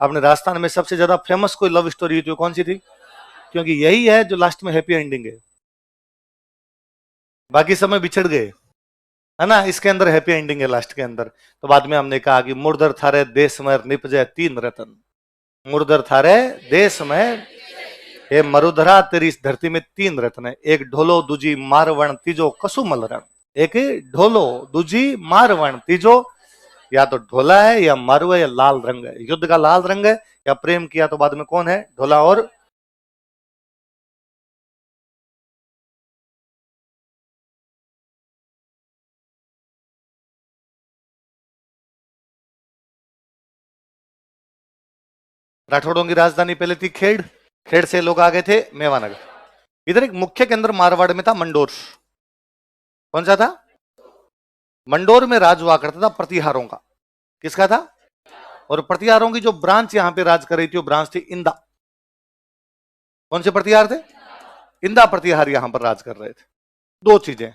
अपने राजस्थान में सबसे ज्यादा फेमस कोई लव स्टोरी थी, कौन सी थी? क्योंकि यही है जो लास्ट में हैप्पी एंडिंग है, बाकी सब में बिछड़ गए, है ना, इसके अंदर हैप्पी एंडिंग है लास्ट के अंदर। तो बाद में हमने कहा कि मुर्दर थारे देश में निपजे तीन रतन, मुर्दर थारे देश में, ये मरुधरा तेरी इस धरती में तीन रत्न है, एक ढोलो दूजी मारवण तीजो कसुमल रण। एक ढोलो दूजी मारवण तीजो, या तो ढोला है या मारू है या लाल रंग है, युद्ध का लाल रंग है, या प्रेम किया तो बाद में कौन है? ढोला और राठौड़ों की राजधानी पहले थी खेड़, खेड़ से लोग आ गए थे मेवानगर। इधर एक मुख्य केंद्र मारवाड़ में था मंडोर, कौन सा था? मंडोर में राज हुआ करता था प्रतिहारों का, किसका था? और प्रतिहारों की जो ब्रांच यहां पे राज कर रही थी वो ब्रांच थी इंदा। कौन से प्रतिहार थे? इंदा प्रतिहार यहां पर राज कर रहे थे। दो चीजें,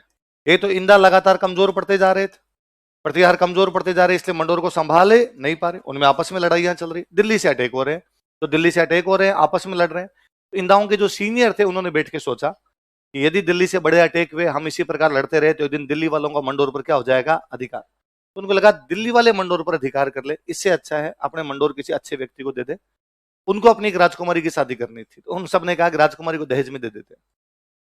एक तो इंदा लगातार कमजोर पड़ते जा रहे थे, प्रतिहार कमजोर पड़ते जा रहे, इसलिए मंडोर को संभाले नहीं पा रहे, उनमें आपस में लड़ाइयां चल रही, दिल्ली से अटैक हो रहे हैं, तो दिल्ली से अटैक हो रहे हैं, आपस में लड़ रहे हैं। तो इंदाओं के जो सीनियर थे उन्होंने बैठ के सोचा कि यदि दिल्ली से बड़े अटैक हुए, हम इसी प्रकार लड़ते रहे, तो एक दिन दिल्ली वालों का मंडोर पर क्या हो जाएगा? अधिकार। तो उनको लगा दिल्ली वाले मंडोर पर अधिकार कर ले, इससे अच्छा है अपने मंडोर किसी अच्छे व्यक्ति को दे दे। उनको अपनी एक राजकुमारी की शादी करनी थी, तो उन सब ने कहा कि राजकुमारी को दहेज में दे देते हैं।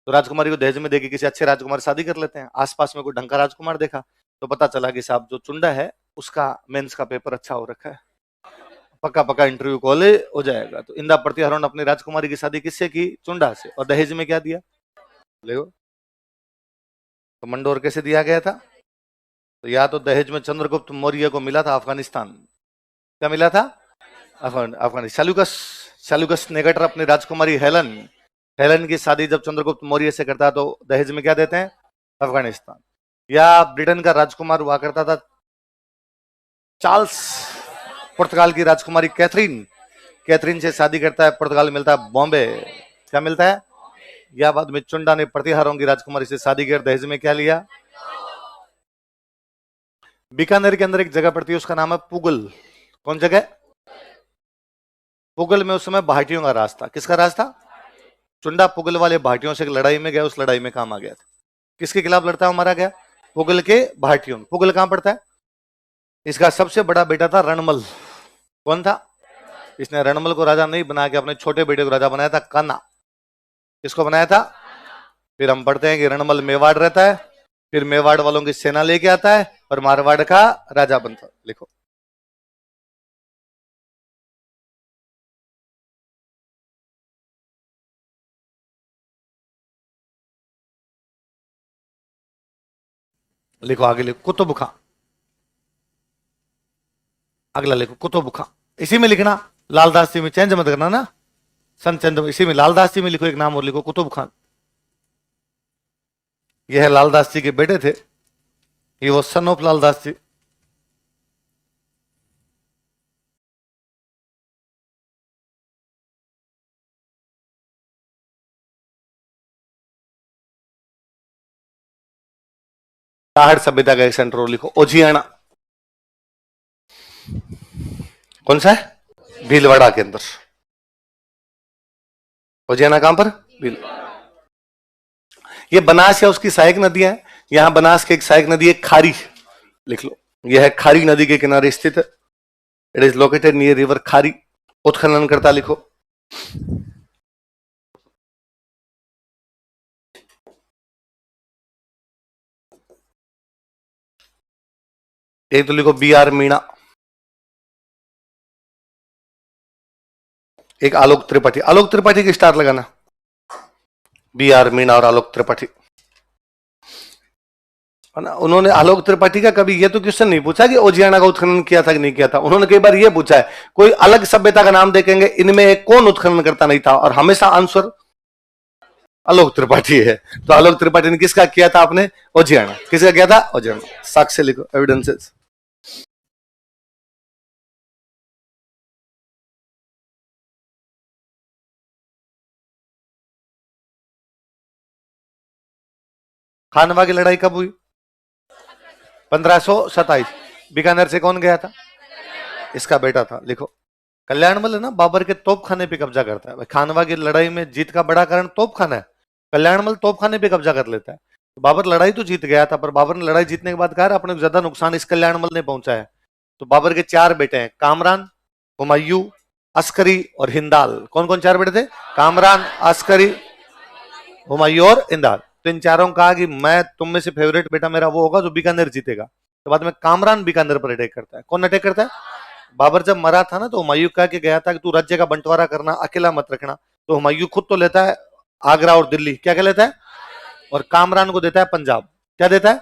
तो राजकुमारी को दहेज में देके किसी अच्छे राजकुमार शादी कर लेते हैं। आसपास में कोई ढंग का राजकुमार देखा, तो पता चला कि साहब जो चुंडा है उसका मेंस का पेपर अच्छा हो रखा है, पक्का पक्का इंटरव्यू कॉल हो जाएगा। तो इंदा प्रतिहारों ने अपनी राजकुमारी की शादी किससे की? चुंडा से। और दहेज में क्या दिया? ले, तो मंडोर कैसे दिया गया था? तो या तो दहेज में चंद्रगुप्त मौर्य को मिला था अफगानिस्तान, क्या मिला था? अफगानिस्तान। सैल्यूकस निकेटर अपनी राजकुमारी हेलन, हेलन की शादी जब चंद्रगुप्त मौर्य से करता तो दहेज में क्या देते हैं? अफगानिस्तान। या ब्रिटेन का राजकुमार हुआ करता था चार्ल्स, पुर्तगाल की राजकुमारी कैथरीन, कैथरीन से शादी करता है, पुर्तगाल मिलता है बॉम्बे, क्या मिलता है? या बाद में चुंडा ने प्रतिहारों की राजकुमारी से शादी कर दहेज में क्या लिया? बीकानेर के अंदर एक जगह पड़ती है, उसका नाम है पुगल। कौन जगह? पुगल में उस समय भाटियों का राज था। किसका राज था? चुंडा पुगल वाले भाटियों से एक लड़ाई में गया, उस लड़ाई में काम आ गया था। किसके खिलाफ लड़ता है, मारा गया? पुगल के भाटियों। पुगल कहां पड़ता है? इसका सबसे बड़ा बेटा था रणमल। कौन था? इसने रणमल को राजा नहीं बना के अपने छोटे बेटे को राजा बनाया था, कान्हा। किसको बनाया था? फिर हम पढ़ते हैं कि रणमल मेवाड़ रहता है, फिर मेवाड़ वालों की सेना लेके आता है और मारवाड़ का राजा बनता है। लिखो, लिखो आगे, लिखो कुतुब खां। अगला लिखो कुतुब खां, इसी में लिखना, लालदास जी में चेंज मत करना ना, संत चंद्र इसी में, लालदास जी में लिखो, एक नाम और लिखो कुतुब खान। यह है लालदास जी के बेटे थे, ये वो सन ऑफ लालदास जी। ताहड़ सभ्यता का एक सेंटर और लिखो ओजियाना। कौन सा है? भीलवाड़ा के अंदर। ओजियाना कहां पर? भील। ये बनास या उसकी सहायक नदियां है, यहां बनास की एक सहायक नदी है खारी, लिख लो, यह है खारी नदी के किनारे स्थित है। It is located near river Khari. उत्खनन करता, लिखो एक तो लिखो बी आर मीणा, एक आलोक त्रिपाठी। आलोक त्रिपाठी की स्टार लगाना, बी आर मीणा और आलोक त्रिपाठी, है ना। उन्होंने आलोक त्रिपाठी का कभी ये तो क्वेश्चन नहीं पूछा कि ओजियाना का उत्खनन किया था कि नहीं किया था, उन्होंने कई बार ये पूछा है कोई अलग सभ्यता का नाम देखेंगे, इनमें कौन उत्खनन करता नहीं था, और हमेशा आंसर आलोक त्रिपाठी है। तो आलोक त्रिपाठी ने किसका किया था? आपने ओजियाना। किसका किया था? ओजियाना। साक्ष्य लिखो, एविडेंसेस। खानवा की लड़ाई कब हुई? 1527। बीकानेर से कौन गया था? इसका बेटा था, लिखो कल्याणमल है ना, बाबर के तोप खाने पे कब्जा करता है। खानवा की लड़ाई में जीत का बड़ा कारण तोप खाना है। कल्याणमल तोप खाने पे कब्जा कर लेता है। तो बाबर लड़ाई तो जीत गया था, पर बाबर ने लड़ाई जीतने के बाद कहा अपने को ज्यादा नुकसान इस कल्याणमल ने पहुंचा है। तो बाबर के 4 बेटे हैं, कामरान, हुमायूं, अस्करी और हिंदाल। कौन कौन 4 बेटे थे? कामरान, अस्करी, हुमायूं और हिंदाल। तो इन चारों ने कहा कि मैं तुम में से फेवरेट बेटा मेरा वो होगा जो बीकानेर जीतेगा। तो बाद में कामरान बीकानेर पर अटैक करता है। कौन अटैक करता है? बाबर जब मरा था ना, तो हुमायूं कह के गया था कि तू राज्य का बंटवारा करना, अकेला मत रखना। तो हुमायूं खुद तो लेता है आगरा और दिल्ली, क्या क्या लेता है, और कामरान को देता है पंजाब। क्या देता है?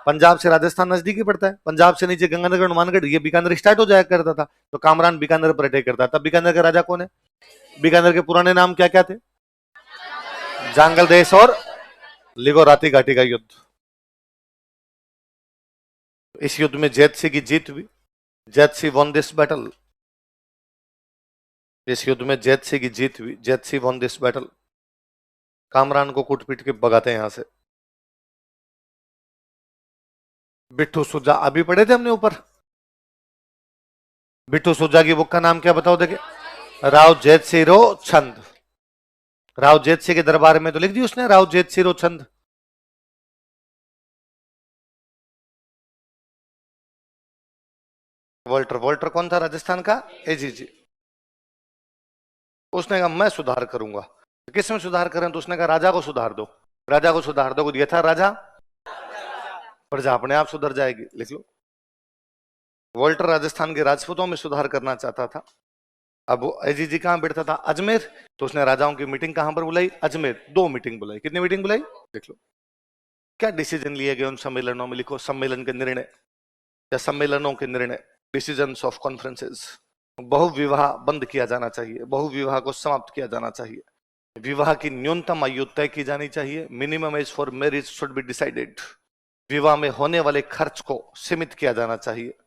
पंजाब से राजस्थान नजदीकी पड़ता है, पंजाब से नीचे गंगानगर हनुमानगढ़, ये बीकानेर स्टार्ट हो जाया करता था। तो कामरान बीकानेर पर अटैक करता है। तब बीकानेर का राजा कौन है? बीकानेर के पुराने नाम क्या क्या थे? जांगल देश और लिगोराती घाटी का युद्ध। इस युद्ध में जैतसी की जीत हुई। Jaitsi von this battle. इस युद्ध में जैतसी की जीत हुई। Jaitsi von this battle. Kamran को कूट पीट के भगाते हैं यहां से। बिट्टू सुजा अभी पढ़े थे हमने ऊपर। बिट्टू सुजा की बुक का नाम क्या बताओ देखे? राव जैतसिरो छंद। राव जैतसी के दरबार में तो लिख दी उसने, राव जैतसिरो छंद। वोल्टर, वोल्टर कौन था राजस्थान का? एजी जी। उसने कहा मैं सुधार करूंगा। किस में सुधार करें? तो उसने कहा राजा को सुधार दो। राजा को सुधार दो, दिया था राजा, प्रजा अपने आप सुधर जाएगी। लिख लो। वोल्टर राजस्थान के राजपूतों में सुधार करना चाहता था। अब एजी जी कहां बैठता था? अजमेर। तो उसने राजाओं की मीटिंग कहां पर बुलाई? अजमेर। 2 मीटिंग बुलाई। कितनी मीटिंग बुलाई? देख लो। क्या डिसीजन लिए गए उन सम्मेलनों में? लिखो सम्मेलन के निर्णय या सम्मेलनों के निर्णय। Decision of conferences. बहुविवाह बंद किया जाना चाहिए, बहुविवाह को समाप्त किया जाना चाहिए। विवाह की न्यूनतम आयु तय की जानी चाहिए। Minimum age for marriage should be decided. विवाह में होने वाले खर्च को सीमित किया जाना चाहिए।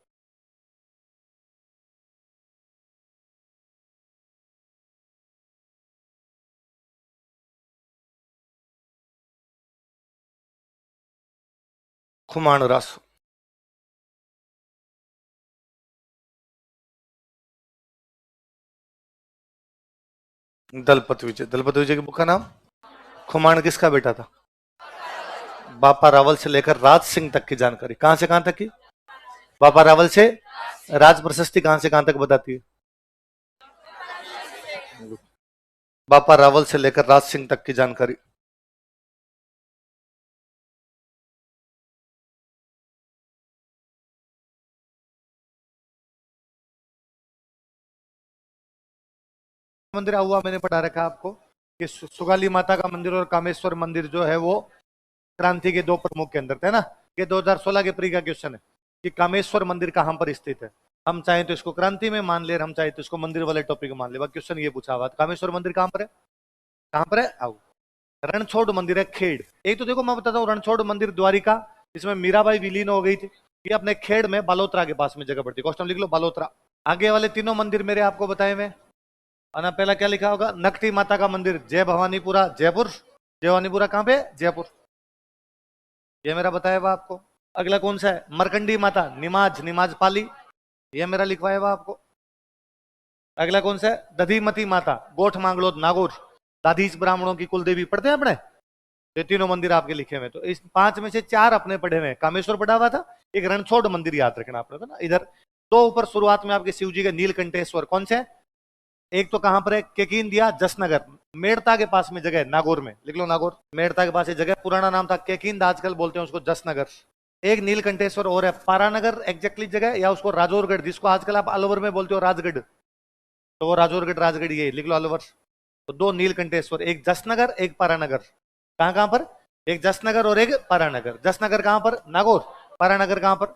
खुमान रास। दलपत विजय। दलपत विजय की बुक का नाम? खुमान किसका बेटा था? बापा रावल से लेकर राज सिंह तक की जानकारी। कहां से कहां तक की? बापा रावल से राज प्रशस्ति कहां से कहां तक बताती है? बापा रावल से लेकर राज सिंह तक की जानकारी। मंदिर हुआ मैंने पढ़ा रखा आपको कि सुगाली माता का मंदिर और कामेश्वर मंदिर जो है वो क्रांति के 2 प्रमुख केंद्र थे ना। ये 2016 के प्री का क्वेश्चन है कि कामेश्वर मंदिर कहां पर स्थित है। हम चाहे तो इसको क्रांति में मान ले, हम चाहे तो इसको मंदिर वाले टॉपिक में मान ले। क्वेश्चन ये पूछा हुआ कामेश्वर मंदिर कहां पर है? कहां पर है? आओ। रणछोड़ मंदिर है खेड़। एक तो देखो मैं बताता हूँ, रणछोड़ मंदिर द्वारिका, इसमें मीराबाई विलीन हो गई थी। ये अपने खेड़ में बालोतरा के पास में जगह पड़ती है। क्वेश्चन लिख लो बालोतरा। आगे वाले तीनों मंदिर मेरे आपको बताए हुए। और पहला क्या लिखा होगा? नकटी माता का मंदिर जय भवानीपुरा जयपुर। जय भवानीपुरा कहां पे? जयपुर। ये मेरा बताया हुआ आपको। अगला कौन सा है? मरकंडी माता निमाज, निमाज पाली। ये मेरा लिखवाया हुआ आपको। अगला कौन सा है? दधीमती माता गोठ मांगलोद नागौर। दाधीच ब्राह्मणों की कुलदेवी पढ़ते हैं अपने। ये तीनों मंदिर आपके लिखे हुए। तो इस 5 में से 4 अपने पढ़े हुए। कामेश्वर पढ़ा हुआ था, एक रणछोड़ मंदिर याद रखना आपने था ना इधर। तो ऊपर शुरुआत में आपके शिव जी के नीलकंठेश्वर कौन से? एक तो कहां पर है? केकीन दिया जसनगर, मेड़ता के पास में जगह है, नागौर में। लिख लो नागौर। मेड़ता के पास ये जगह, पुराना नाम था केकीन, आजकल बोलते हैं उसको जसनगर। एक नीलकंठेश्वर और है पारानगर एग्जैक्टली जगह, या उसको राजौरगढ़, जिसको आजकल आप अलवर में बोलते हो राजगढ़, तो वो राजौरगढ़ राजगढ़ ये लिख लो अलवर। तो 2 नीलकंठेश्वर, एक जसनगर एक पारानगर। कहां कहां पर? एक जसनगर और एक पारानगर। जसनगर कहां पर? नागौर। पारानगर कहां पर?